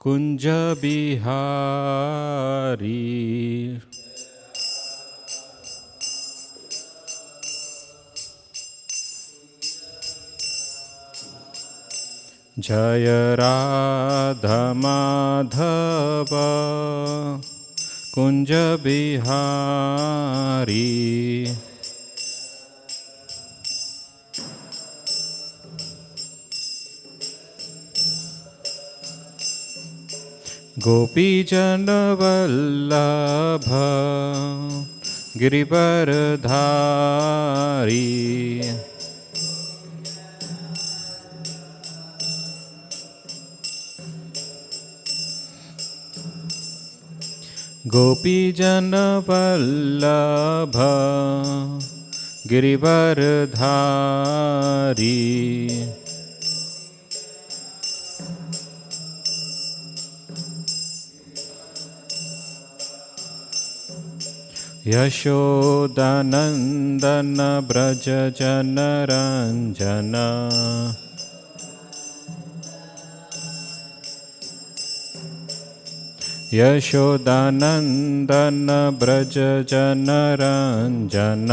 कुंज बिहारी। जय राधा माधव कुंज बिहारी। गोपीजन वल्लभ गिरिवरधारी। गोपीजन वल्लभ गिरिवरधारी। यशोदानंदन ब्रज जनरंजन। यशोदानंदन ब्रज जनरंजन।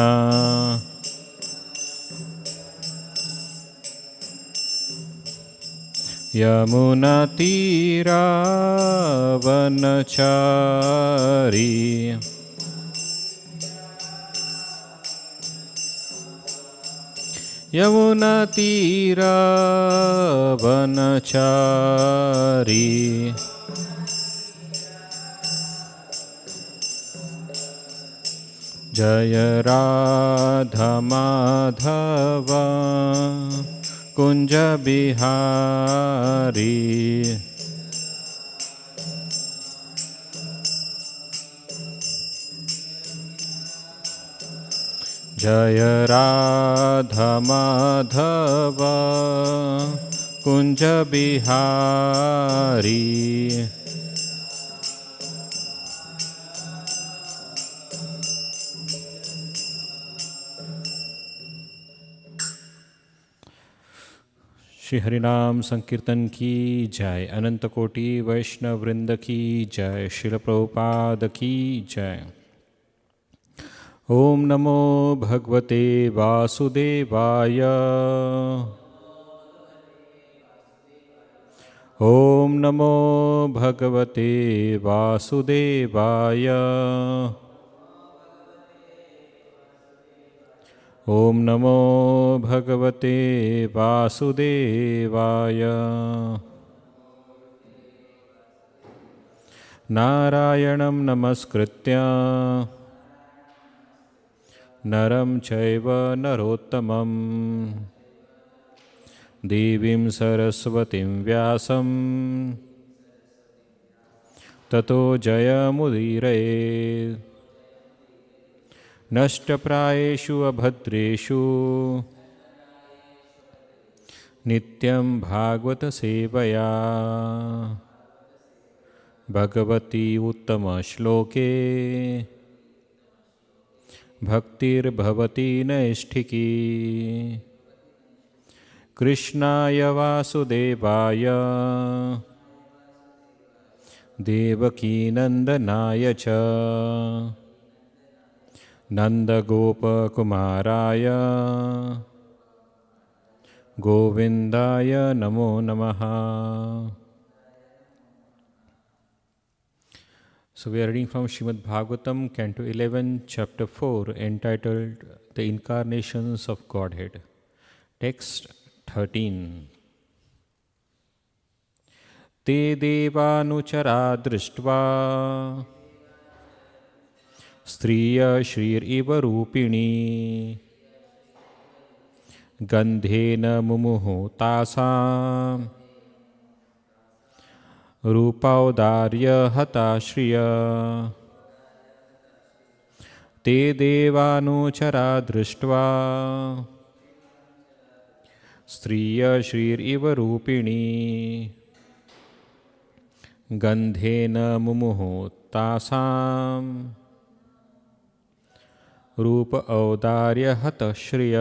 यमुना तीरा वनचारी। यमुना तीरा वनचारी। जय राधा माधव कुंज बिहारी। जय राधा माधव कुंज बिहारी। श्री हरिनाम संकीर्तन की जय। अनंत कोटि वैष्णव वृंद की जय। श्रील प्रभुपाद की जय। ओम नमो भगवते वासुदेवाय। ओम नमो भगवते वासुदेवाय। ओम नमो भगवते वासुदेवाय। नारायणं नमस्कृत्य नरं चैव नरोत्तमं देवीं सरस्वतीं व्यासं ततो जयमुदीरयेत्। नष्टप्रायेषु अभद्रेषु नित्यं भागवत सेवया भगवती उत्तमश्लोके भक्तिर्भवति नैष्ठिकी। कृष्णाय वासुदेवाय देवकीनन्दनाय च नन्दगोपकुमाराय गोविन्दाय नमो नमः। So we are reading from Srimad Bhagavatam, Canto 11, Chapter 4, entitled The Incarnations of Godhead. Text 13. Te devanuchara drishtva striya shrir iva rupini gandhena mumuhu tasam रूपौदार्य हताश्रिय। ते देवानुचरा दृष्ट्वा स्त्रिय श्रीरिव रूपिणी गन्धेन मुमुहु तासां रूप औदार्य हतश्रिय।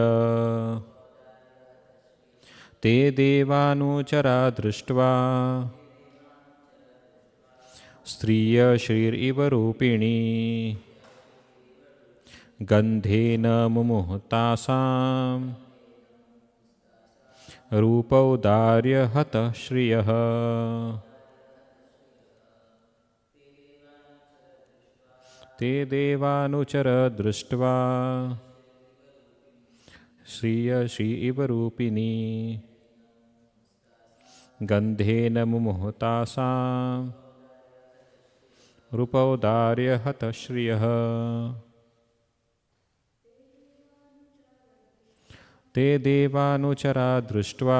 ते देवानुचरा दृष्ट्वा स्त्रिय श्रीरिव रूपिणी गन्धेन मुमुहतासां रूपौदार्यहतः श्रियः ते देवानुचर दृष्ट्वा श्रिय श्री इव रूपिणी गन्धेन मुमुहतासां रूपौदार्यहतः श्रियः ते देवानुचरा दृष्ट्वा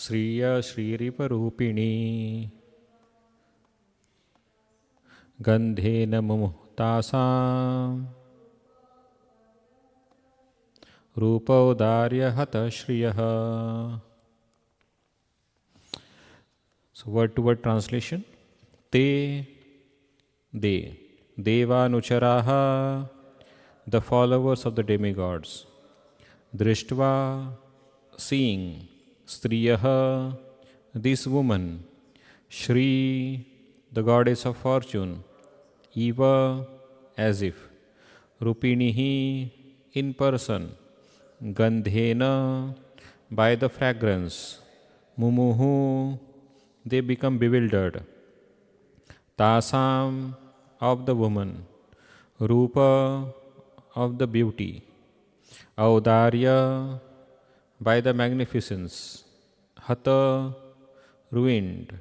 श्रिय श्रीरिव रूपिणी गन्धेन मुमुहतासां रूपौदार्यहतः श्रियः. So word to word translation. They, Devanucharaha, the followers of the demigods. Drishtva, seeing. Striyaha, this woman. Shri, the goddess of fortune. Eva, as if. Rupinihi, in person. Gandhena, by the fragrance. Mumuhu, they become bewildered. Tasam, of the woman. Rupa, of the beauty. Audarya, by the magnificence. Hata, ruined.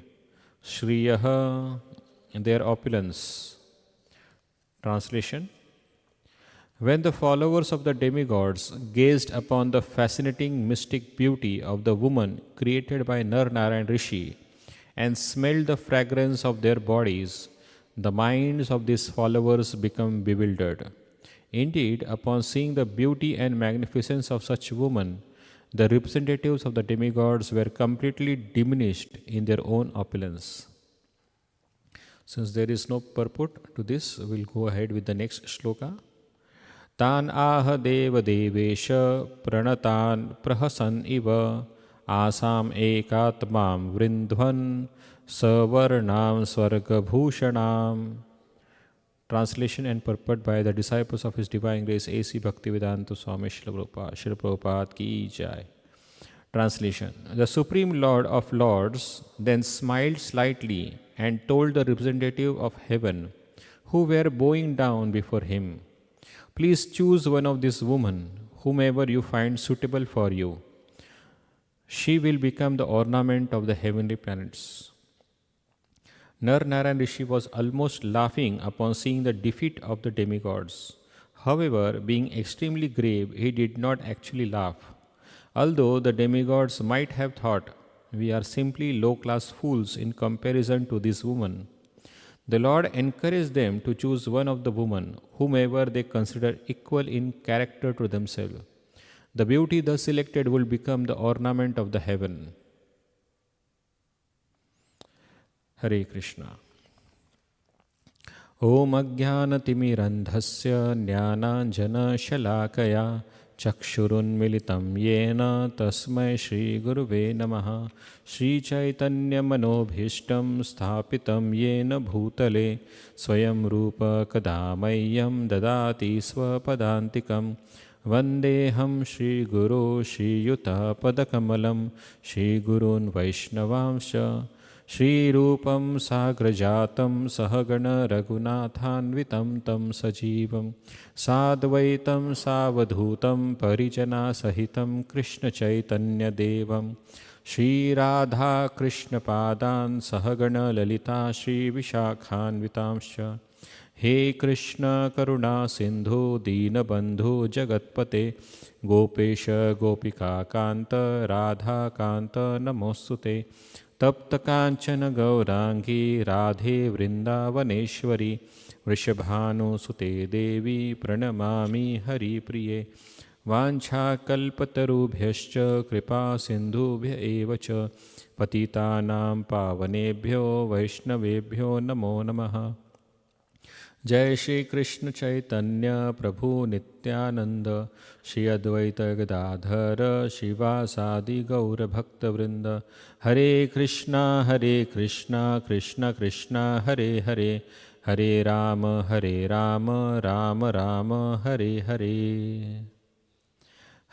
Shriyaha, their opulence. Translation. When the followers of the demigods gazed upon the fascinating mystic beauty of the woman created by Nar-Narayan Rishi and smelled the fragrance of their bodies, the minds of these followers become bewildered. Indeed, upon seeing the beauty and magnificence of such woman, the representatives of the demigods were completely diminished in their own opulence. Since there is no purport to this, we will go ahead with the next shloka. Tan aha deva devesha pranatan prahasan iva asam ekatmam vrindhvan savarnam swargabhushanam. Translation and purport by the disciples of His Divine Grace A.C. Bhaktivedanta Swami Srila Prabhupada Ki Jai. Translation. The Supreme Lord of Lords then smiled slightly and told the representative of heaven, who were bowing down before him, please choose one of these women, whomever you find suitable for you. She will become the ornament of the heavenly planets. Nar-Narayan Rishi was almost laughing upon seeing the defeat of the demigods. However, being extremely grave, he did not actually laugh. Although the demigods might have thought, we are simply low-class fools in comparison to this woman, the Lord encouraged them to choose one of the women, whomever they consider equal in character to themselves. The beauty thus selected will become the ornament of the heaven. Hare Krishna. Om Ajnanatimirandhasya Jnananjana Shalakaya Chakshurunmilitam Yena Tasmai Shri Guruve Namaha. Shri Chaitanya Manobhishtam Sthapitam Yena Bhutale Swayam Rupa Kadamayam Dadati Swapadantikam Vandeham Shri Guru Shri Yuta Padakamalam Shri Gurun Vaishnavamsha Shri Rupam Sagrajatam Sahagana Raghunathanvitam Tam Sajivam Sadvaitam Savadhutam Parijana Sahitam Krishna Chaitanya Devam Shri Radha Krishna Padan Sahagana Lalita Shri Vishakhanvitamsha. He Krishna Karuna Sindhu Deenabandhu Jagatpate Gopesha Gopika Kanta Radha Kanta Namostute Tapta Kanchana Gaurangi Radhe Vrindavaneshwari Vrishabhanu Sute Devi Pranamami Hari Priye Vancha Kalpatarubhyascha Kripa Sindhubhya Evacha Patitanam Pavanebhyo Vaishnavebhyo Namo Namaha. जय श्री कृष्ण चैतन्य प्रभु नित्यानंद, श्री अद्वैत गदाधर शिवासादि गौर भक्तवृंद। हरे कृष्णा कृष्ण कृष्णा हरे हरे, हरे Ram Ram Ram Hare Hare.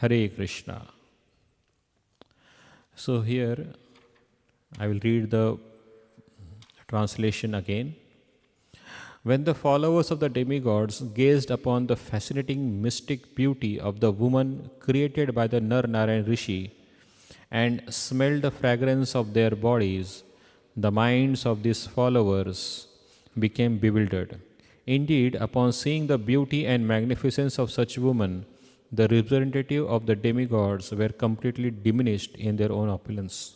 Hare Krishna. So here I will read the translation again. When the followers of the demigods gazed upon the fascinating mystic beauty of the woman created by the Nar Narayan Rishi and smelled the fragrance of their bodies, the minds of these followers became bewildered. Indeed, upon seeing the beauty and magnificence of such women, the representative of the demigods were completely diminished in their own opulence.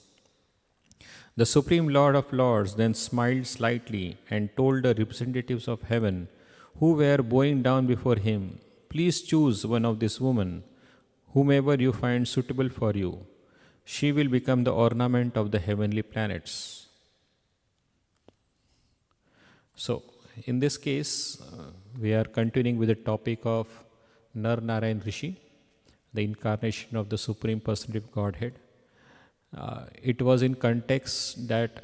The Supreme Lord of Lords then smiled slightly and told the representatives of heaven who were bowing down before him, "Please choose one of these women, whomever you find suitable for you. She will become the ornament of the heavenly planets." So, in this case, we are continuing with the topic of Nar Narayan Rishi, the incarnation of the Supreme Personality of Godhead. It was in context that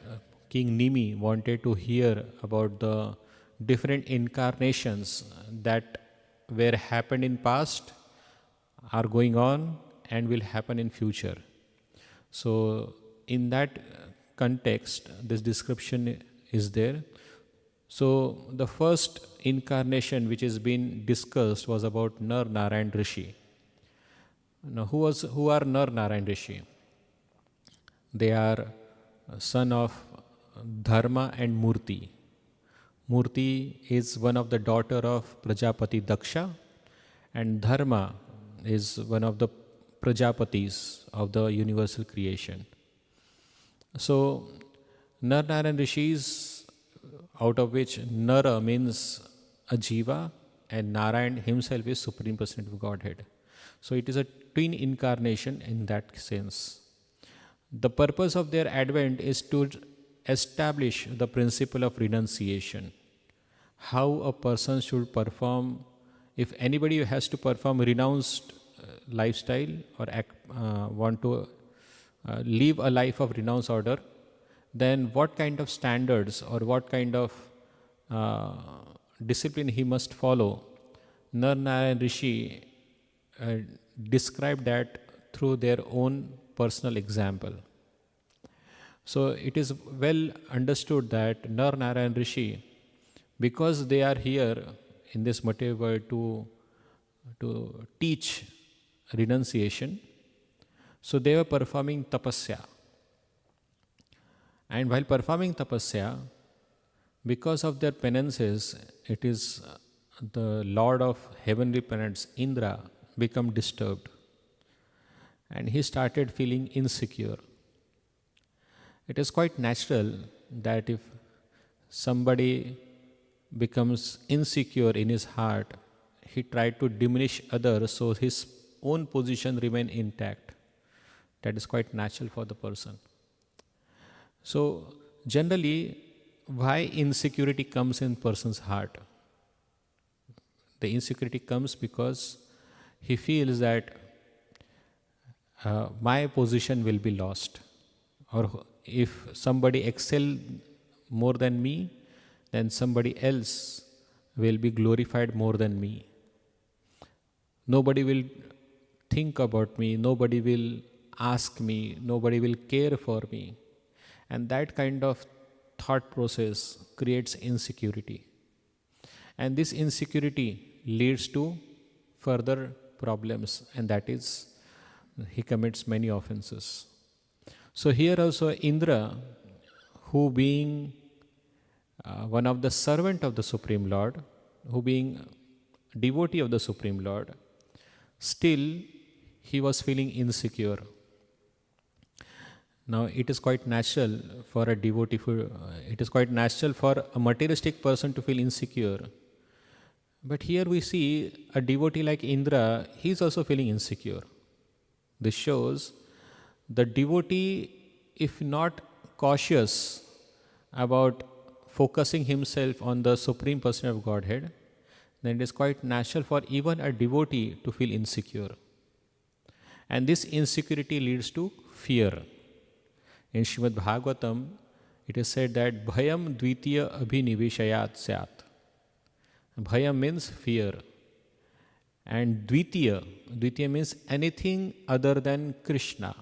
King Nimi wanted to hear about the different incarnations that were happened in past, are going on, and will happen in future. So, in that context, this description is there. So, the first incarnation which has been discussed was about Nar Narayan Rishi. Now, who are Nar Narayan Rishi? They are son of Dharma and Murti. Murti is one of the daughter of Prajapati Daksha, and Dharma is one of the Prajapatis of the universal creation. So, Nar Narayan Rishis, out of which Nara means a Jiva and Narayan himself is Supreme Personality of Godhead. So, it is a twin incarnation in that sense. The purpose of their advent is to establish the principle of renunciation. How a person should perform, if anybody has to perform renounced lifestyle or want to live a life of renounced order, then what kind of standards or what kind of discipline he must follow. Nar Narayan Rishi described that through their own personal example. So it is well understood that Nar Narayan Rishi, because they are here in this material world to teach renunciation, so they were performing tapasya. And while performing tapasya, because of their penances, it is the Lord of heavenly planets, Indra, become disturbed. And he started feeling insecure. It is quite natural that if somebody becomes insecure in his heart, he tried to diminish others so his own position remain intact. That is quite natural for the person. So generally, why insecurity comes in person's heart? The insecurity comes because he feels that my position will be lost, or if somebody excel more than me, then somebody else will be glorified more than me. Nobody will think about me, nobody will ask me, nobody will care for me. And that kind of thought process creates insecurity. And this insecurity leads to further problems, and that is he commits many offenses. So here also Indra, who being one of the servant of the Supreme Lord, who being devotee of the Supreme Lord, still he was feeling insecure. Now it is quite natural for a devotee, it is quite natural for a materialistic person to feel insecure. But here we see a devotee like Indra, he is also feeling insecure. This shows the devotee, if not cautious about focusing himself on the Supreme Person of Godhead, then it is quite natural for even a devotee to feel insecure. And this insecurity leads to fear. In Srimad Bhagavatam, it is said that bhayam dvitiya abhiniveshayat syat. Bhayam means fear. And dvitiya means anything other than Krishna.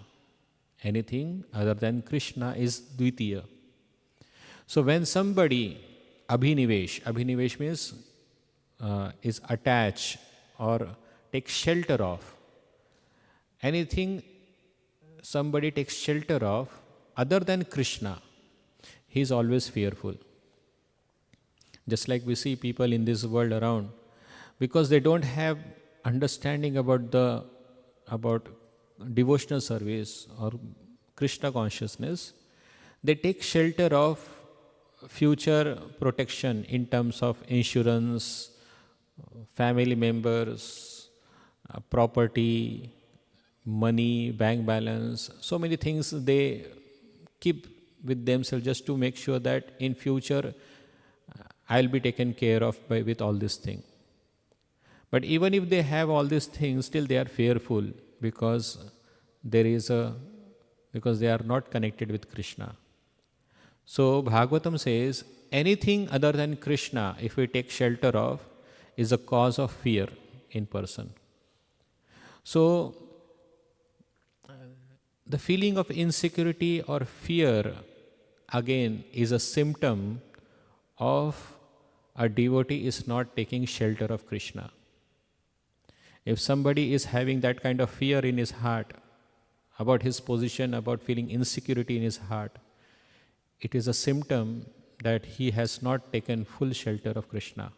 Anything other than Krishna is dvitiya. So when somebody abhinivesh means is attached or takes shelter of, anything somebody takes shelter of other than Krishna, he is always fearful. Just like we see people in this world around, because they don't have understanding about devotional service or Krishna consciousness, they take shelter of future protection in terms of insurance, family members, property, money, bank balance, so many things they keep with themselves just to make sure that in future I'll be taken care of with all these things. But even if they have all these things, still they are fearful because because they are not connected with Krishna. So Bhagavatam says anything other than Krishna, if we take shelter of, is a cause of fear in person. So the feeling of insecurity or fear again is a symptom of a devotee is not taking shelter of Krishna. If somebody is having that kind of fear in his heart about his position, about feeling insecurity in his heart, it is a symptom that he has not taken full shelter of Krishna.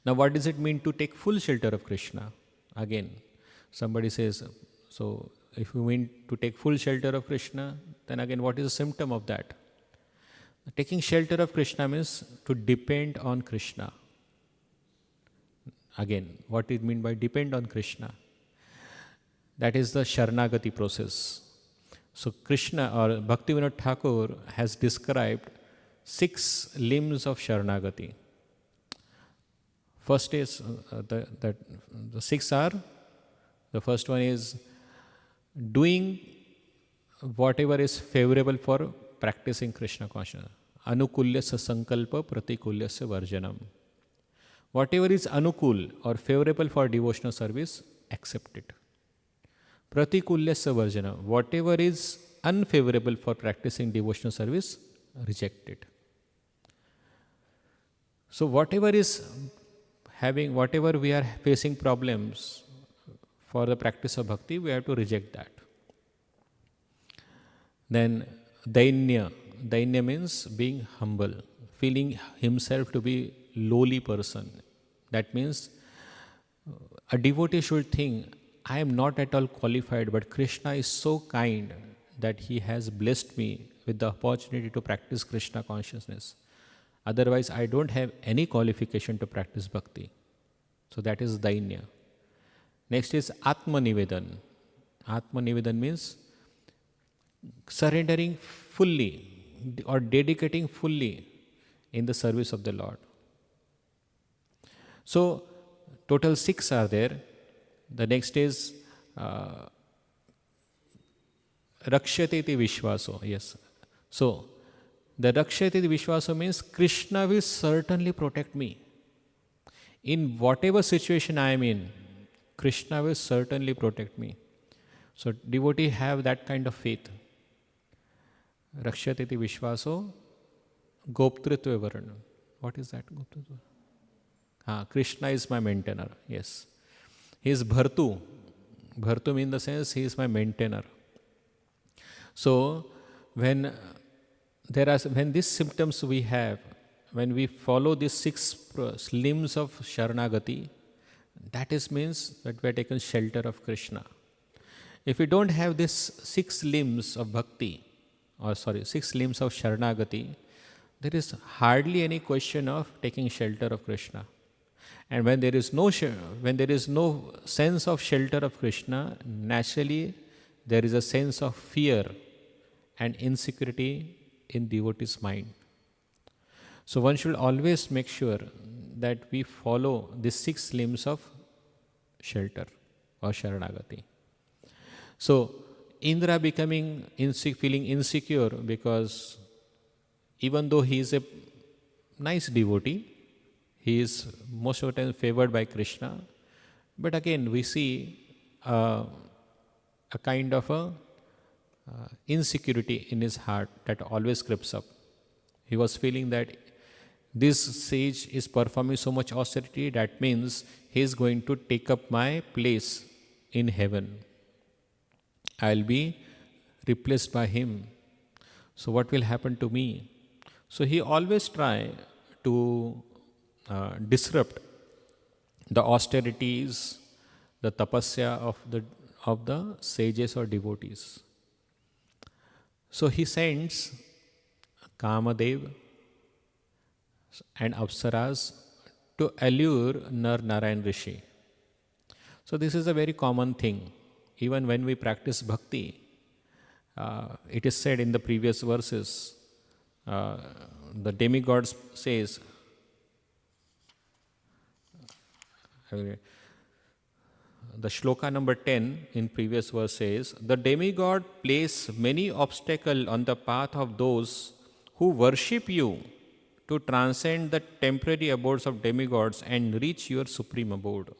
Now, what does it mean to take full shelter of Krishna? Again, somebody says, so if you mean to take full shelter of Krishna, then again, what is the symptom of that? Taking shelter of Krishna means to depend on Krishna. Again, what it mean by depend on Krishna? That is the Sharanagati process. So Krishna or Bhaktivinoda Thakur has described 6 limbs of Sharanagati. First is, the 6 are, the first one is doing whatever is favorable for practicing Krishna consciousness. Anukulyasya sankalpa pratikulyasya varjanam. Whatever is anukul or favorable for devotional service, accept it. Pratikulyasya varjanam. Whatever is unfavorable for practicing devotional service, reject it. So whatever we are facing problems for the practice of bhakti, we have to reject that. Then dainya. Dainya means being humble, feeling himself to be lowly person. That means a devotee should think, I am not at all qualified, but Krishna is so kind that he has blessed me with the opportunity to practice Krishna consciousness. Otherwise, I don't have any qualification to practice bhakti. So that is dainya. Next is Atmanivedan. Atmanivedan means surrendering fully or dedicating fully in the service of the Lord. So total 6 are there. The next is Rakshateti Vishwaso. Yes. So the Rakshateti Vishwaso means Krishna will certainly protect me. In whatever situation I am in, Krishna will certainly protect me. So devotee have that kind of faith. Rakshateti Vishwaso Goptritva Varana. What is that? Krishna is my maintainer. Yes. He is Bhartu. Bhartu means the sense he is my maintainer. So when these symptoms we have, when we follow these 6 limbs of Sharanagati, that means that we are taken shelter of Krishna. If we don't have these 6 limbs of bhakti, 6 limbs of Sharanagati, there is hardly any question of taking shelter of Krishna. And when there is no sense of shelter of Krishna, naturally there is a sense of fear and insecurity in devotee's mind. So one should always make sure that we follow the 6 limbs of shelter or Sharanagati. So Indra becoming feeling insecure because even though he is a nice devotee, he is most of the time favored by Krishna. But again, we see a kind of insecurity in his heart that always creeps up. He was feeling that this sage is performing so much austerity, that means he is going to take up my place in heaven. I'll be replaced by him. So what will happen to me? So he always try to disrupt the austerities, the tapasya of the sages or devotees. So he sends Kamadev and Apsaras to allure Nar Narayan Rishi. So this is a very common thing. Even when we practice bhakti, it is said in the previous verses, the demigods says, the shloka number 10 in previous verse says, the demigod place many obstacles on the path of those who worship you to transcend the temporary abodes of demigods and reach your supreme abode.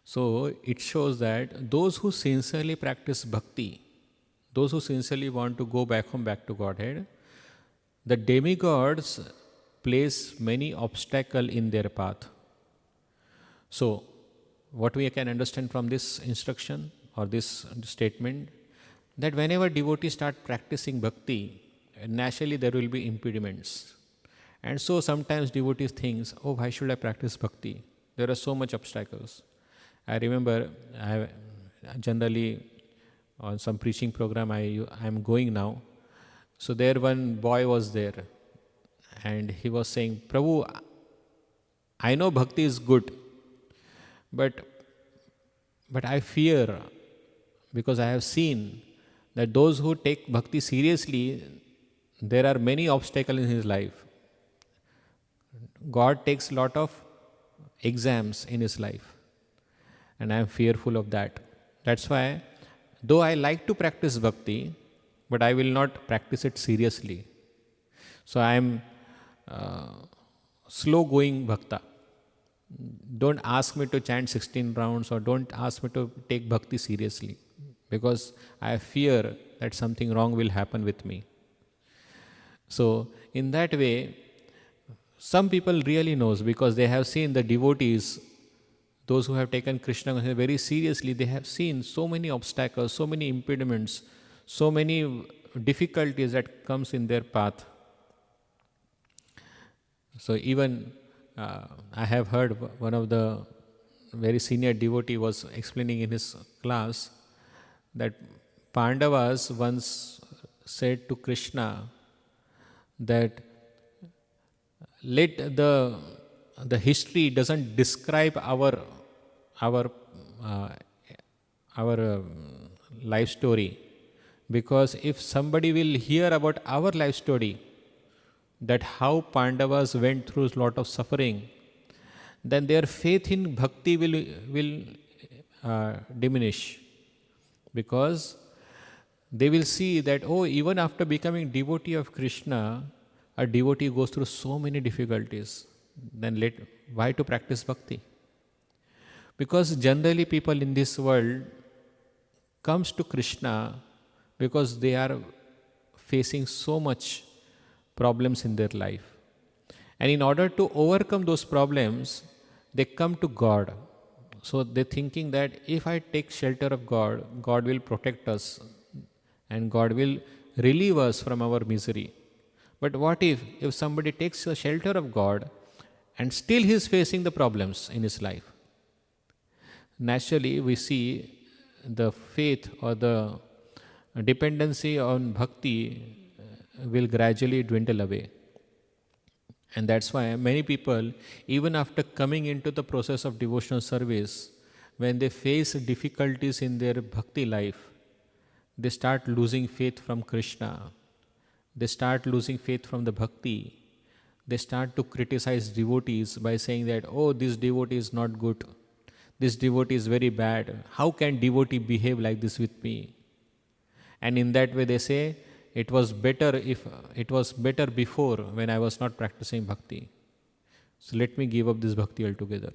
So it shows that those who sincerely practice bhakti, those who sincerely want to go back home, back to Godhead, the demigods place many obstacles in their path. So what we can understand from this instruction or this statement, that whenever devotees start practicing bhakti, naturally there will be impediments. And so sometimes devotees think, oh, why should I practice bhakti? There are so much obstacles. I remember generally on some preaching program I am going now. So there one boy was there and he was saying, Prabhu, I know bhakti is good, but I fear, because I have seen that those who take bhakti seriously, there are many obstacles in his life. God takes a lot of exams in his life, and I am fearful of that. That's why, though I like to practice bhakti, but I will not practice it seriously. So I am slow going bhakta. Don't ask me to chant 16 rounds or don't ask me to take bhakti seriously, because I fear that something wrong will happen with me. So in that way, some people really knows, because they have seen the devotees, those who have taken Krishna very seriously, they have seen so many obstacles, so many impediments, so many difficulties that comes in their path. So even I have heard one of the very senior devotee was explaining in his class that Pandavas once said to Krishna that let the history doesn't describe our life story, because if somebody will hear about our life story, that how Pandavas went through a lot of suffering, then their faith in bhakti will diminish, because they will see that, oh, even after becoming devotee of Krishna, a devotee goes through so many difficulties. Then why to practice bhakti? Because generally people in this world comes to Krishna because they are facing so much problems in their life. And in order to overcome those problems, they come to God. So they're thinking that if I take shelter of God, God will protect us and God will relieve us from our misery. But what if somebody takes the shelter of God and still he is facing the problems in his life? Naturally, we see the faith or the dependency on bhakti will gradually dwindle away. And that's why many people, even after coming into the process of devotional service, when they face difficulties in their bhakti life, they start losing faith from Krishna. They start losing faith from the bhakti, They start to criticize devotees by saying that, oh, this devotee is not good. This devotee is very bad. How can devotee behave like this with me? And in that way they say, it was better before when I was not practicing bhakti. So let me give up this bhakti altogether.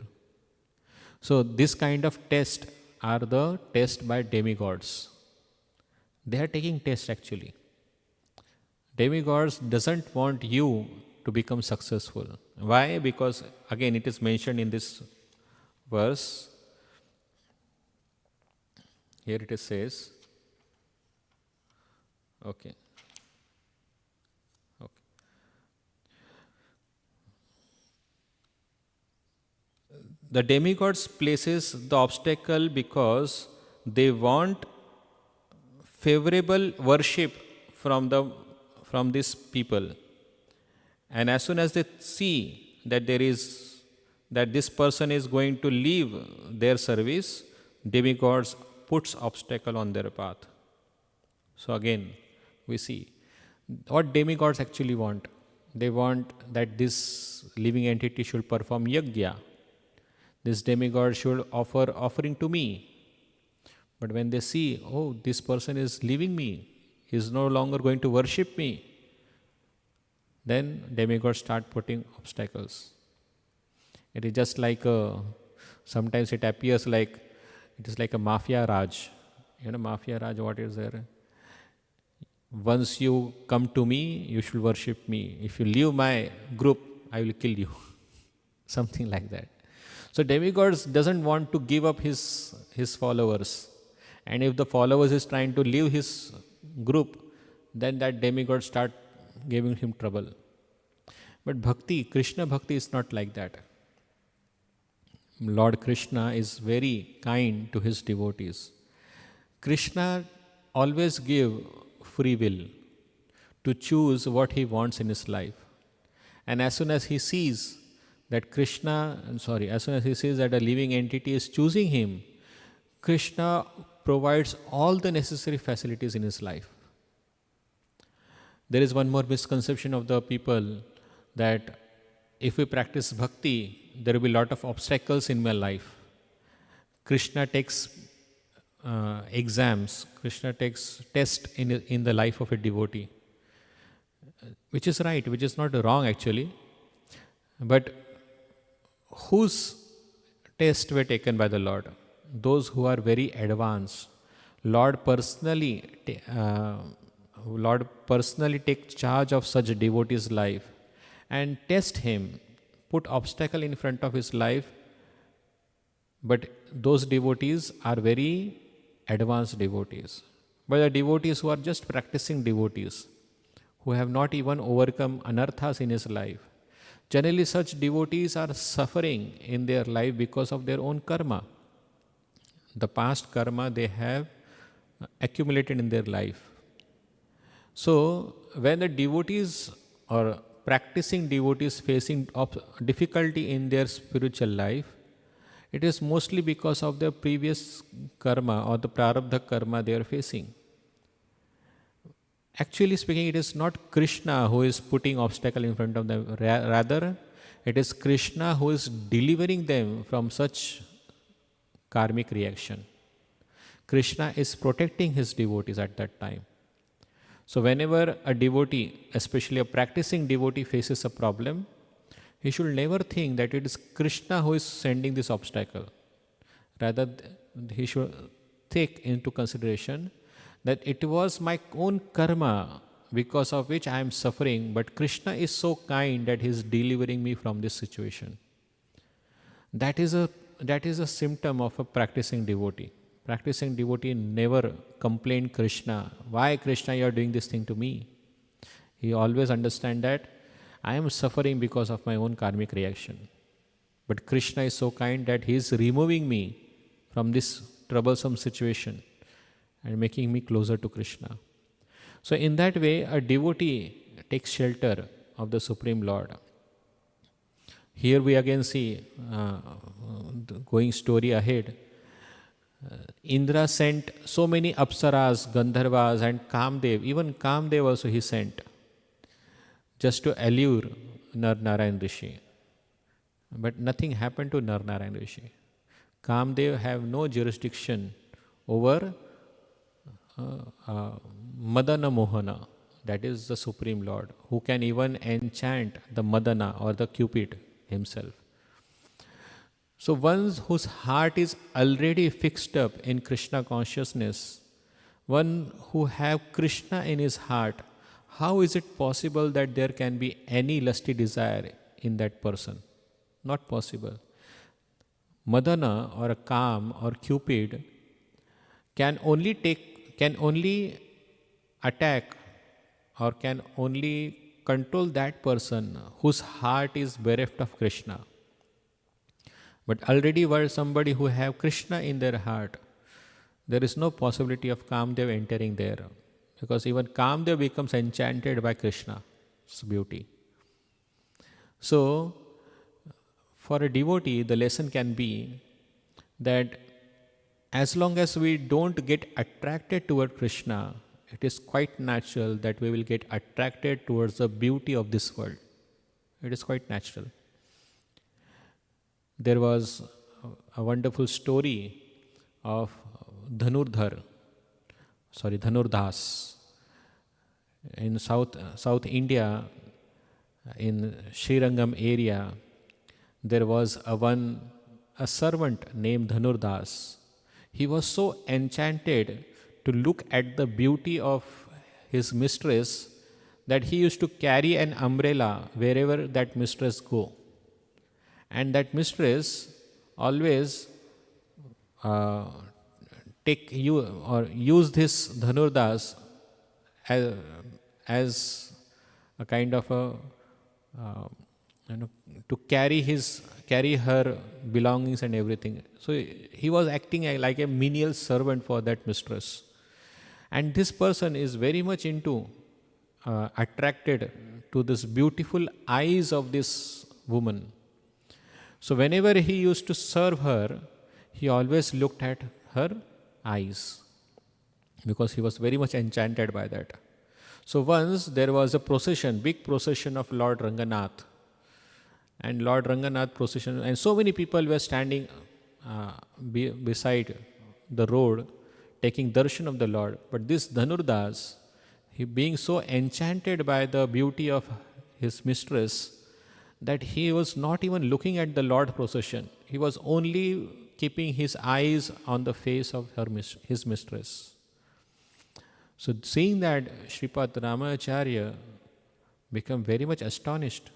So this kind of test are the test by demigods. They are taking test actually. Demigods doesn't want you to become successful. Why? Because again it is mentioned in this verse. Here it says, okay. The demigods places the obstacle because they want favorable worship from these people. And as soon as they see that this person is going to leave their service, demigods puts obstacle on their path. So again, we see what demigods actually want. They want that this living entity should perform yajna. This demigod should offer offering to me. But when they see, oh, this person is leaving me, he is no longer going to worship me, then demigods start putting obstacles. It is just like sometimes it appears like it is like a mafia raj. You know, mafia raj, what is there? Once you come to me, you should worship me. If you leave my group, I will kill you. Something like that. So demigods doesn't want to give up his followers. And if the followers is trying to leave his group, then that demigod start giving him trouble. But bhakti, Krishna bhakti is not like that. Lord Krishna is very kind to his devotees. Krishna always give free will to choose what he wants in his life. And as soon as he sees that as soon as he sees that a living entity is choosing him, Krishna provides all the necessary facilities in his life. There is one more misconception of the people that if we practice bhakti, there will be a lot of obstacles in my life. Krishna takes exams, Krishna takes tests in the life of a devotee, which is right, which is not wrong actually. But whose tests were taken by the Lord? Those who are very advanced. Lord personally takes charge of such devotee's life and test him, put obstacle in front of his life. But those devotees are very advanced devotees. But the devotees who are just practicing devotees, who have not even overcome anarthas in his life, generally such devotees are suffering in their life because of their own karma. The past karma they have accumulated in their life. So when the devotees or practicing devotees facing difficulty in their spiritual life, it is mostly because of their previous karma or the prarabdha karma they are facing. Actually speaking, it is not Krishna who is putting obstacle in front of them. Rather, it is Krishna who is delivering them from such karmic reaction. Krishna is protecting his devotees at that time. So whenever a devotee, especially a practicing devotee, faces a problem, he should never think that it is Krishna who is sending this obstacle. Rather, he should take into consideration that it was my own karma because of which I am suffering, but Krishna is so kind that he is delivering me from this situation. That is a symptom of a practicing devotee. Practicing devotee never complain Krishna, why Krishna you are doing this thing to me? He always understand that I am suffering because of my own karmic reaction. But Krishna is so kind that he is removing me from this troublesome situation and making me closer to Krishna. So in that way, a devotee takes shelter of the Supreme Lord. Here we again see, going story ahead, Indra sent so many apsaras, Gandharvas and Kamdev, even Kamdev also he sent, just to allure Nar Narayan Rishi. But nothing happened to Nar Narayan Rishi. Kamdev have no jurisdiction over Madana Mohana, that is the Supreme Lord, who can even enchant the Madana or the Cupid himself. So one whose heart is already fixed up in Krishna consciousness, one who have Krishna in his heart, how is it possible that there can be any lusty desire in that person? Not possible. Madana or a Kam or Cupid can only attack or can only control that person whose heart is bereft of Krishna. But already were somebody who have Krishna in their heart, there is no possibility of Kamdev entering there, because even Kamdev becomes enchanted by Krishna's beauty. So, for a devotee, the lesson can be that as long as we don't get attracted toward Krishna, it is quite natural that we will get attracted towards the beauty of this world. It is quite natural. There was a wonderful story of Dhanurdas in South India, in Srirangam area. There was a servant named Dhanurdas. He was so enchanted to look at the beauty of his mistress that he used to carry an umbrella wherever that mistress go. And that mistress always use this Dhanurdas as a kind of to carry her belongings and everything. So he was acting like a menial servant for that mistress. And this person is very much attracted to this beautiful eyes of this woman. So whenever he used to serve her, he always looked at her eyes, because he was very much enchanted by that. So once there was a big procession of Lord Ranganath, and Lord Ranganath procession, and so many people were standing beside the road taking darshan of the Lord. But this Dhanurdas, he being so enchanted by the beauty of his mistress, that he was not even looking at the Lord procession. He was only keeping his eyes on the face of his mistress. So seeing that, Sripad Ramacharya became very much astonished.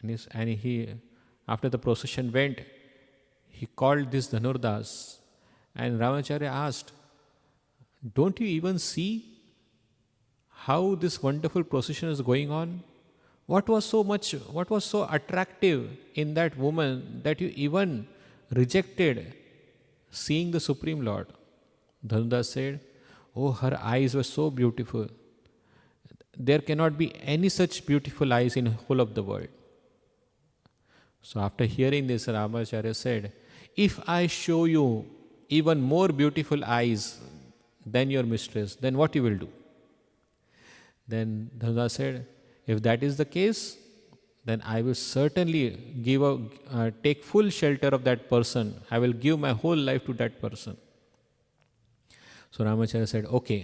And he, after the procession went, he called this Dhanurdas, and Ramacharya asked, "Don't you even see how this wonderful procession is going on? What was so attractive in that woman that you even rejected seeing the Supreme Lord?" Dhanurdas said, "Oh, her eyes were so beautiful. There cannot be any such beautiful eyes in the whole of the world." So after hearing this, Ramacharya said, "If I show you even more beautiful eyes than your mistress, then what you will do?" Then Dhanurdas said, "If that is the case, then I will certainly take full shelter of that person. I will give my whole life to that person." So Ramacharya said, "Okay,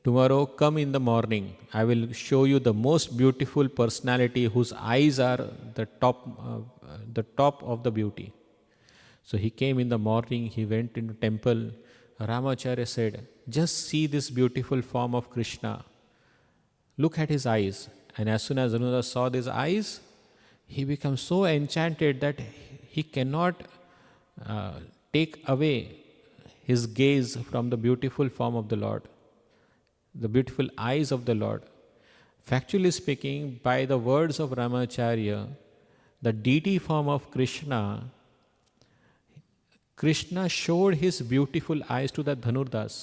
tomorrow come in the morning. I will show you the most beautiful personality whose eyes are the top of the beauty." So he came in the morning, he went into temple. Ramacharya said, "Just see this beautiful form of Krishna. Look at his eyes." And as soon as Dhanurdas saw these eyes, he became so enchanted that he cannot take away his gaze from the beautiful form of the Lord, the beautiful eyes of the Lord. Factually speaking, by the words of Ramacharya, the deity form of Krishna showed his beautiful eyes to that Dhanurdas.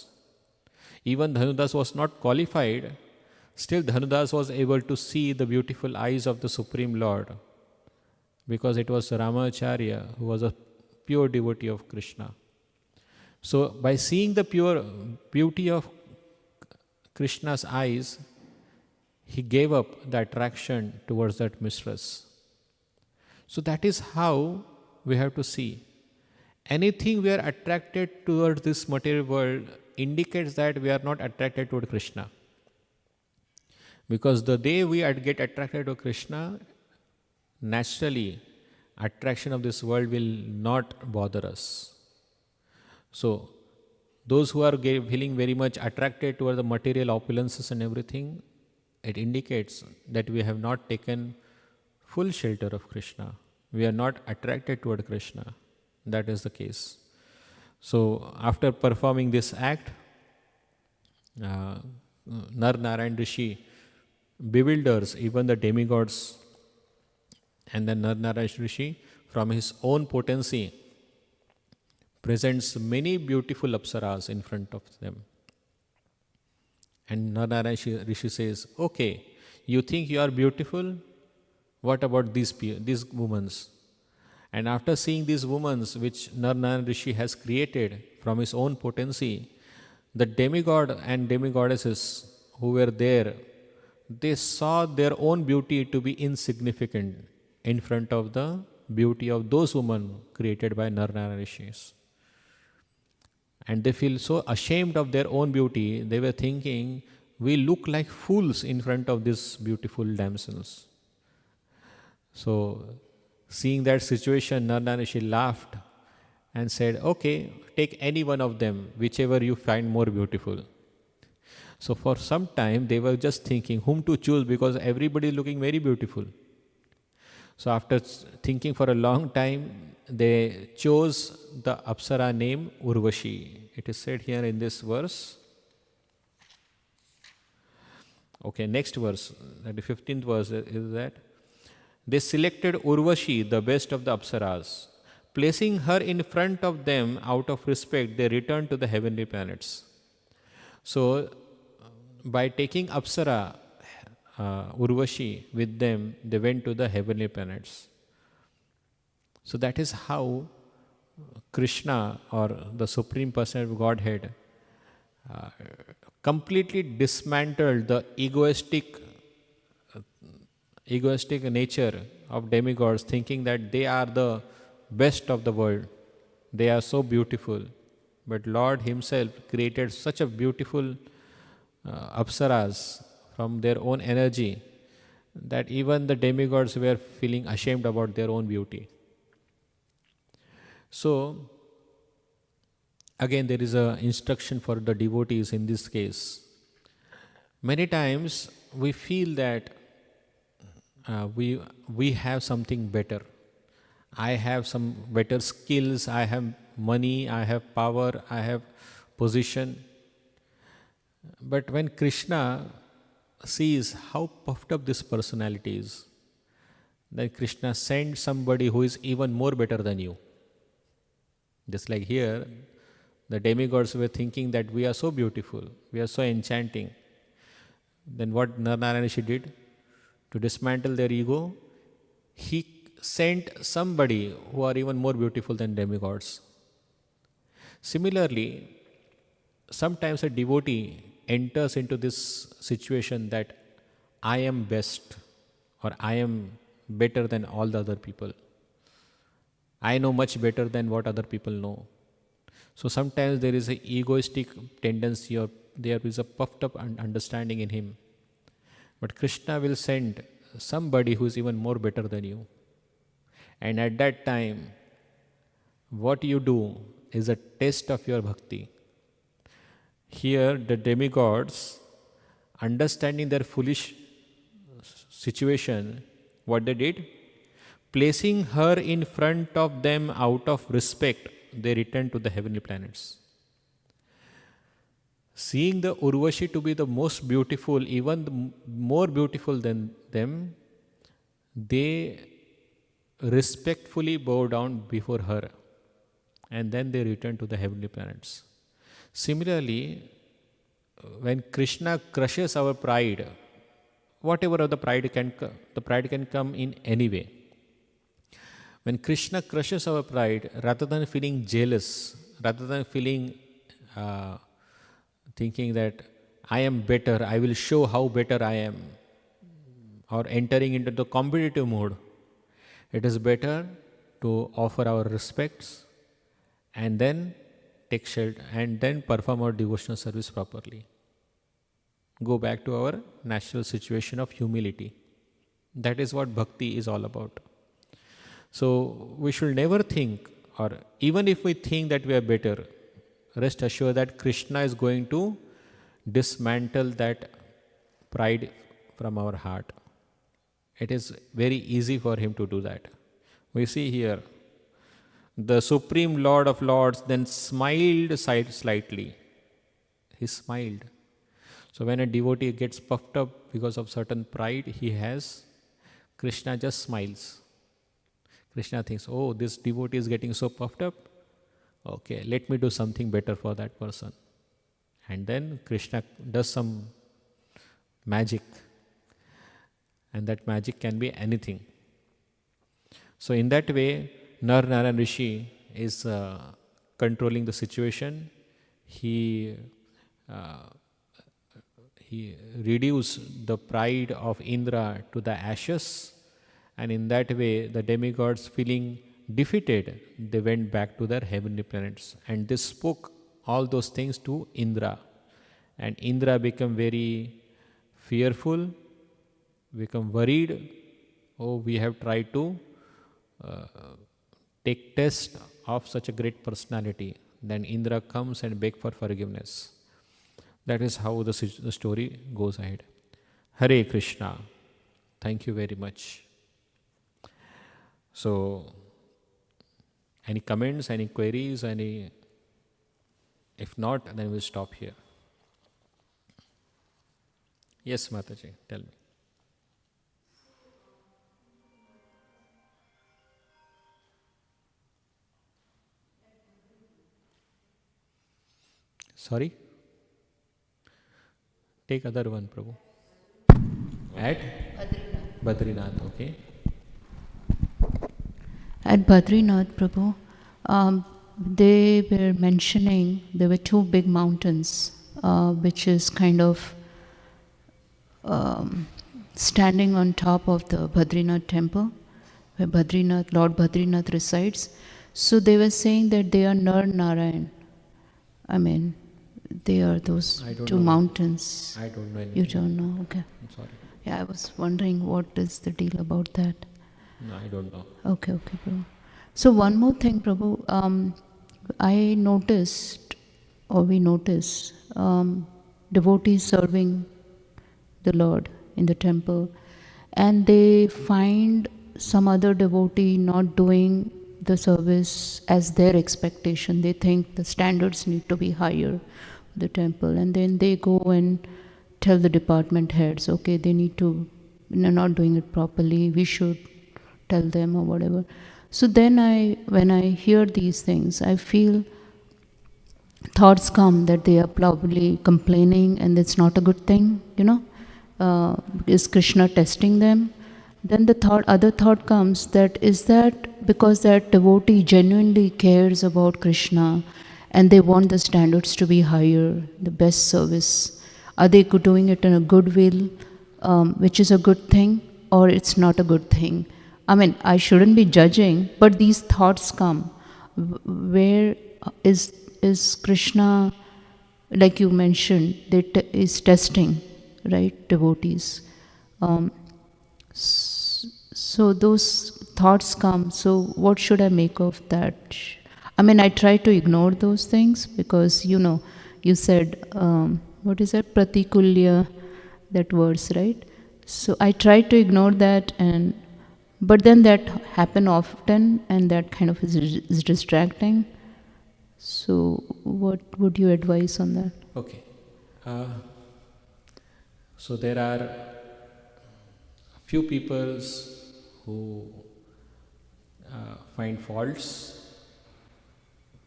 Even Dhanurdas was not qualified, still Dhanurdas was able to see the beautiful eyes of the Supreme Lord, because it was Ramacharya who was a pure devotee of Krishna. So by seeing the pure beauty of Krishna's eyes, he gave up the attraction towards that mistress. So that is how we have to see. Anything we are attracted towards this material world indicates that we are not attracted toward Krishna. Because the day we get attracted to Krishna, naturally, attraction of this world will not bother us. So, those who are feeling very much attracted toward the material opulences and everything, it indicates that we have not taken full shelter of Krishna. We are not attracted toward Krishna. That is the case. So, after performing this act, Nar Narayan Rishi bewilders even the demigods, and then Nar Narayan Rishi, from his own potency, presents many beautiful apsaras in front of them. And Nar Narayan Rishi says, okay, you think you are beautiful? What about these women? And after seeing these women which Nar Narayan Rishi has created from his own potency, the demigod and demigoddesses who were there, they saw their own beauty to be insignificant in front of the beauty of those women created by Nar Narayan Rishis. And they feel so ashamed of their own beauty, they were thinking, we look like fools in front of these beautiful damsels. So, seeing that situation, Nar Narayan Rishi laughed and said, okay, take any one of them, whichever you find more beautiful. So for some time, they were just thinking whom to choose, because everybody is looking very beautiful. So after thinking for a long time, they chose the Apsara name Urvashi. It is said here in this verse. Okay, next verse, the 15th verse is that they selected Urvashi, the best of the Apsaras. Placing her in front of them out of respect, they returned to the heavenly planets. So, by taking Apsara, Urvashi with them, they went to the heavenly planets. So that is how Krishna, or the Supreme Personality of Godhead, completely dismantled the egoistic nature of demigods, thinking that they are the best of the world. They are so beautiful. But Lord Himself created such a beautiful apsaras from their own energy that even the demigods were feeling ashamed about their own beauty. So, again there is an instruction for the devotees in this case. Many times we feel that we have something better. I have some better skills, I have money, I have power, I have position. But when Krishna sees how puffed up this personality is, then Krishna sends somebody who is even more better than you. Just like here, the demigods were thinking that we are so beautiful, we are so enchanting. Then what Narayan Rishi did? To dismantle their ego, he sent somebody who are even more beautiful than demigods. Similarly, sometimes a devotee enters into this situation that I am best, or I am better than all the other people. I know much better than what other people know. So sometimes there is an egoistic tendency, or there is a puffed up understanding in him. But Krishna will send somebody who is even more better than you. And at that time, what you do is a test of your bhakti. Here, the demigods, understanding their foolish situation, what they did? Placing her in front of them out of respect, they returned to the heavenly planets. Seeing the Urvashi to be the most beautiful, even more beautiful than them, they respectfully bow down before her, and then they return to the heavenly planets. Similarly, when Krishna crushes our pride, whatever of the pride can come in any way. When Krishna crushes our pride, rather than feeling jealous, rather than feeling thinking that I am better, I will show how better I am, or entering into the competitive mode, It is better to offer our respects and then take shelter and then perform our devotional service properly. Go back to our natural situation of humility. That is what bhakti is all about. So we should never think, or even if we think that we are better, rest assured that Krishna is going to dismantle that pride from our heart. It is very easy for him to do that. We see here, the Supreme Lord of Lords then smiled slightly. He smiled. So when a devotee gets puffed up because of certain pride he has, Krishna just smiles. Krishna thinks, oh, this devotee is getting so puffed up. Okay, let me do something better for that person. And then Krishna does some magic. And that magic can be anything. So in that way, Narayan Rishi is controlling the situation. He reduced the pride of Indra to the ashes, and in that way the demigods, feeling defeated, they went back to their heavenly planets, and they spoke all those things to Indra, and Indra became very fearful, become worried. Oh, we have tried to take test of such a great personality. Then Indra comes and begs for forgiveness. That is how the story goes ahead. Hare Krishna. Thank you very much. So, any comments, any queries, any? If not, then we'll stop here. Yes, Mataji, tell me. Sorry? Take other one, Prabhu. At? Badrinath, okay. At Badrinath, Prabhu, they were mentioning there were two big mountains, which is kind of standing on top of the Badrinath temple, where Lord Badrinath resides. So they were saying that they are Nar Narayan. I mean, they are those two mountains. I don't know anything. You don't know? Okay. I'm sorry. Yeah, I was wondering what is the deal about that. No, I don't know. Okay, Prabhu. So one more thing, Prabhu. I noticed, or we notice, devotees serving the Lord in the temple, and they find some other devotee not doing the service as their expectation. They think the standards need to be higher for the temple, and then they go and tell the department heads, okay, they need to, not doing it properly, we should tell them or whatever. So then when I hear these things, I feel thoughts come that they are probably complaining and it's not a good thing, is Krishna testing them? Then the other thought comes that is that because that devotee genuinely cares about Krishna and they want the standards to be higher, the best service, are they doing it in a good will, which is a good thing, or it's not a good thing? I mean, I shouldn't be judging, but these thoughts come. Where is Krishna, like you mentioned, is testing, right, devotees. So those thoughts come. So what should I make of that? I mean, I try to ignore those things because, you said, what is that? Pratikulya, that verse, right? So I try to ignore that, but then that happen often and that kind of is distracting. So what would you advise on that? Okay. So there are a few peoples who find faults.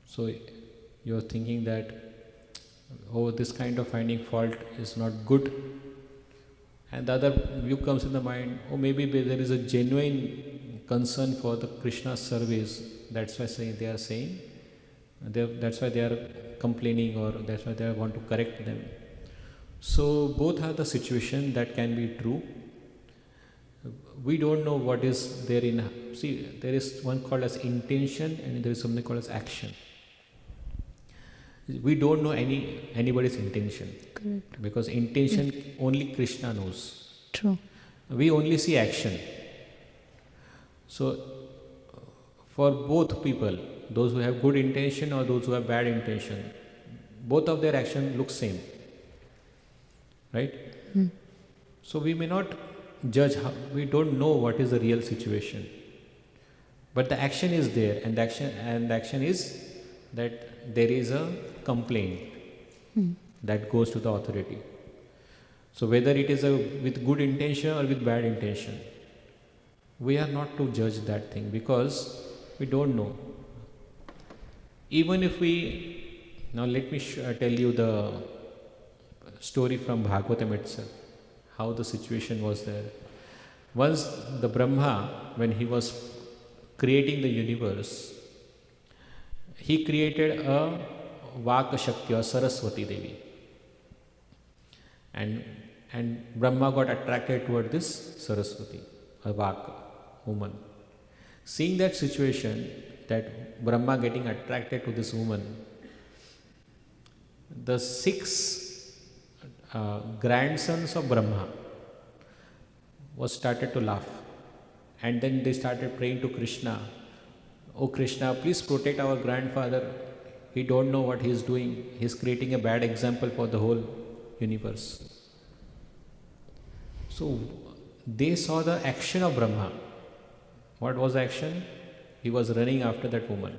So you're thinking that, oh, this kind of finding fault is not good. And the other view comes in the mind, oh, maybe there is a genuine concern for the Krishna service. That's why they are saying, that's why they are complaining, or that's why they want to correct them. So both are the situation that can be true. We don't know what is there in see, there is one called as intention and there is something called as action. We don't know anybody's intention. Correct. Because intention only Krishna knows. True. We only see action. So, for both people, those who have good intention or those who have bad intention, both of their action looks same. Right? So we may not judge, we don't know what is the real situation. But the action is there, and the action is that there is a complaint that goes to the authority. So whether it is with good intention or with bad intention, we are not to judge that thing because we don't know. Even if now let me tell you the story from Bhagavatam itself, how the situation was there. Once the Brahma, when he was creating the universe, he created a Vaka Shakti or Saraswati Devi. And Brahma got attracted toward this Saraswati, a Vaka woman. Seeing that situation, that Brahma getting attracted to this woman, the 6 grandsons of Brahma was started to laugh. And then they started praying to Krishna, "Oh Krishna, please protect our grandfather. He don't know what he is doing. He is creating a bad example for the whole universe." So they saw the action of Brahma. What was the action? He was running after that woman.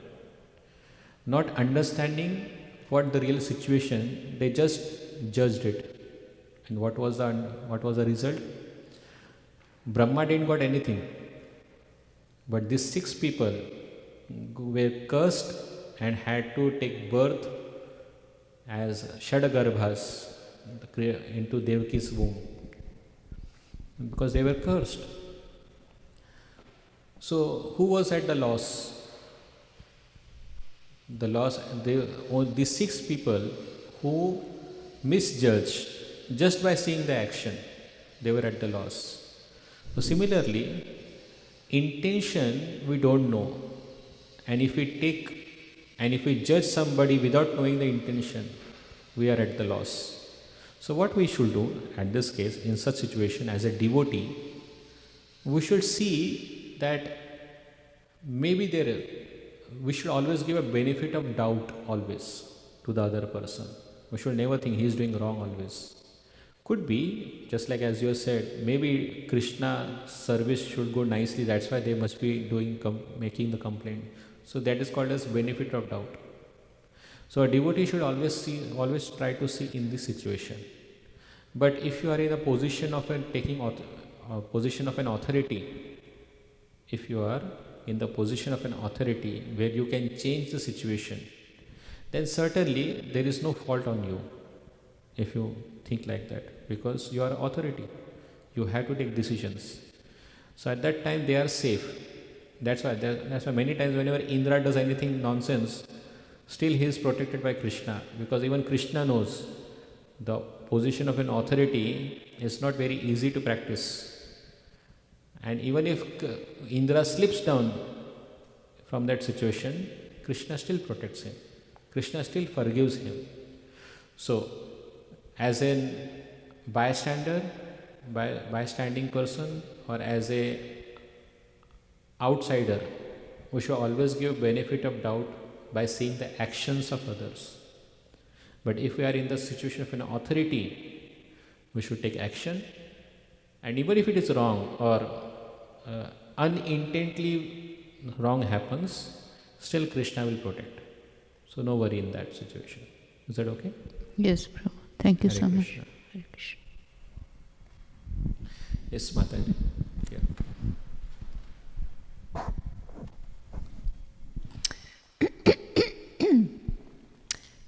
Not understanding what the real situation, they just judged it. And what was the result? Brahma didn't got anything. But these 6 people were cursed and had to take birth as Shadagarbhas into Devaki's womb, because they were cursed. So who was at the loss? These 6 people who misjudged just by seeing the action, they were at the loss. So similarly, intention we don't know, and if we judge somebody without knowing the intention, we are at the loss. So what we should do at this case, in such situation, as a devotee, we should see that maybe we should always give a benefit of doubt always to the other person. We should never think he is doing wrong always. Could be, just like as you said, maybe Krishna service should go nicely, that's why they must be making the complaint. So that is called as benefit of doubt. So a devotee should always try to see in this situation. But if you are in a position of position of an authority, if you are in the position of an authority where you can change the situation, then certainly there is no fault on you if you think like that, because you are authority. You have to take decisions. So at that time they are safe. That's why many times whenever Indra does anything nonsense, still he is protected by Krishna, because even Krishna knows the position of an authority is not very easy to practice. And even if Indra slips down from that situation, Krishna still protects him. Krishna still forgives him. So, as a bystanding person, or as a outsider, we should always give benefit of doubt by seeing the actions of others. But if we are in the situation of an authority, we should take action, and even if it is wrong or unintently wrong happens, still Krishna will protect. So no worry in that situation. Is that okay? Yes, Prabhu. Thank you Hare so much. Krishna. Hare Krishna. Yes, Mataji. Yeah.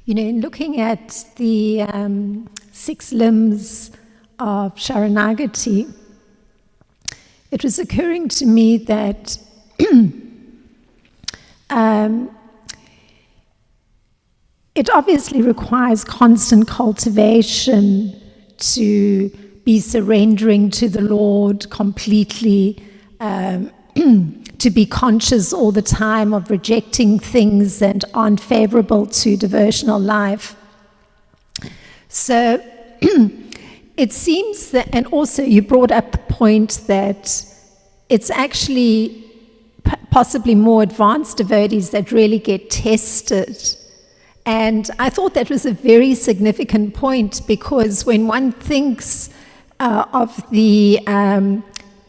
In looking at the 6 limbs of Sharanagati, it was occurring to me that it obviously requires constant cultivation to be surrendering to the Lord completely, to to be conscious all the time of rejecting things that aren't favorable to devotional life. So it seems that, and also you brought up the point that it's actually possibly more advanced devotees that really get tested. And I thought that was a very significant point, because when one thinks of the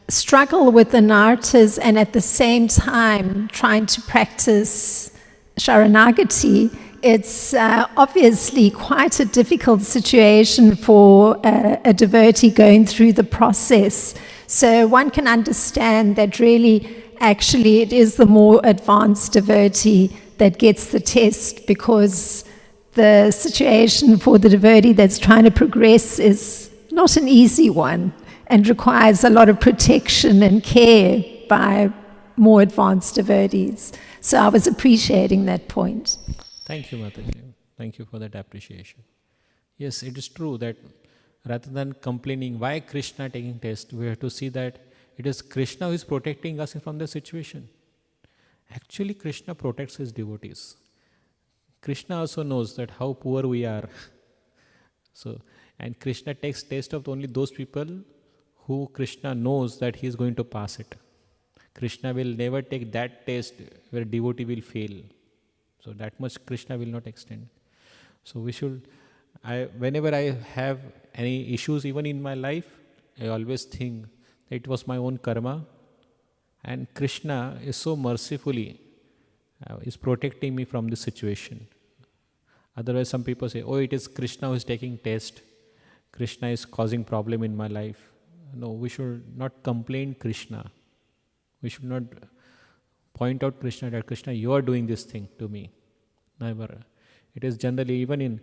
struggle with the nartas and at the same time trying to practice Sharanagati, it's obviously quite a difficult situation for a devotee going through the process. So one can understand that really, actually, it is the more advanced devotee that gets the test, because the situation for the devotee that's trying to progress is not an easy one and requires a lot of protection and care by more advanced devotees. So I was appreciating that point. Thank you, Mataji. Thank you for that appreciation. Yes, it is true that rather than complaining why Krishna taking test, we have to see that it is Krishna who is protecting us from the situation. Actually, Krishna protects his devotees. Krishna also knows that how poor we are. And Krishna takes test of only those people who Krishna knows that he is going to pass it. Krishna will never take that test where devotee will fail. So that much Krishna will not extend. So whenever I have any issues even in my life, I always think that it was my own karma, and Krishna is so mercifully is protecting me from this situation. Otherwise some people say, oh, it is Krishna who is taking test. Krishna is causing problem in my life. No, we should not complain Krishna. We should not point out Krishna that Krishna, you are doing this thing to me. Never. It is generally even in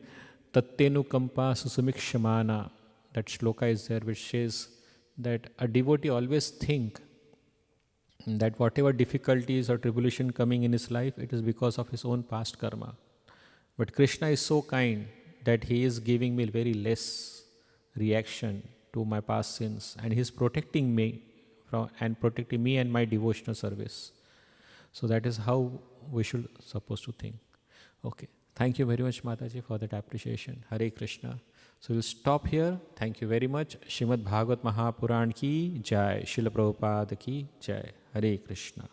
Tattenu Kampa Susumikshamana, that shloka is there, which says that a devotee always think that whatever difficulties or tribulation coming in his life, it is because of his own past karma. But Krishna is so kind that he is giving me very less reaction to my past sins, and he is protecting me protecting me and my devotional service. So that is how we should supposed to think. Okay. Thank you very much, Mataji, for that appreciation. Hare Krishna. So we'll stop here. Thank you very much. Srimad Bhagavatam Mahapuran ki jai. Srila Prabhupada ki jai. Hare Krishna.